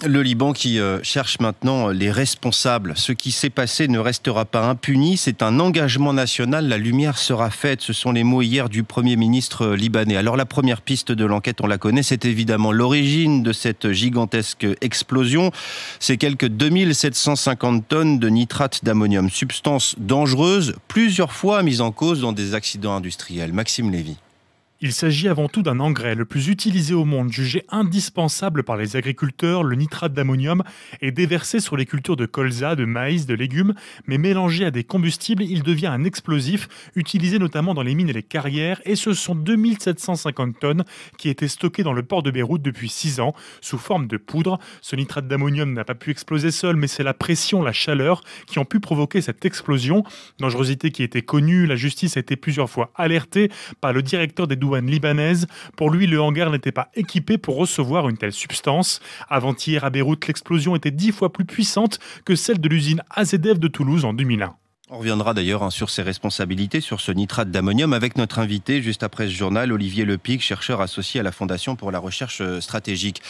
Le Liban qui cherche maintenant les responsables. Ce qui s'est passé ne restera pas impuni. C'est un engagement national. La lumière sera faite. Ce sont les mots hier du Premier ministre libanais. Alors la première piste de l'enquête, on la connaît, c'est évidemment l'origine de cette gigantesque explosion. C'est quelques 2750 tonnes de nitrate d'ammonium, substance dangereuse, plusieurs fois mise en cause dans des accidents industriels. Maxime Lévy. Il s'agit avant tout d'un engrais le plus utilisé au monde, jugé indispensable par les agriculteurs. Le nitrate d'ammonium est déversé sur les cultures de colza, de maïs, de légumes, mais mélangé à des combustibles, il devient un explosif utilisé notamment dans les mines et les carrières. Et ce sont 2750 tonnes qui étaient stockées dans le port de Beyrouth depuis 6 ans, sous forme de poudre. Ce nitrate d'ammonium n'a pas pu exploser seul, mais c'est la pression, la chaleur qui ont pu provoquer cette explosion. Dangerosité qui était connue, la justice a été plusieurs fois alertée par le directeur des douanes libanaise. Pour lui, le hangar n'était pas équipé pour recevoir une telle substance. Avant-hier, à Beyrouth, l'explosion était 10 fois plus puissante que celle de l'usine AZF de Toulouse en 2001. On reviendra d'ailleurs sur ses responsabilités, sur ce nitrate d'ammonium, avec notre invité juste après ce journal, Olivier Lepic, chercheur associé à la Fondation pour la recherche stratégique.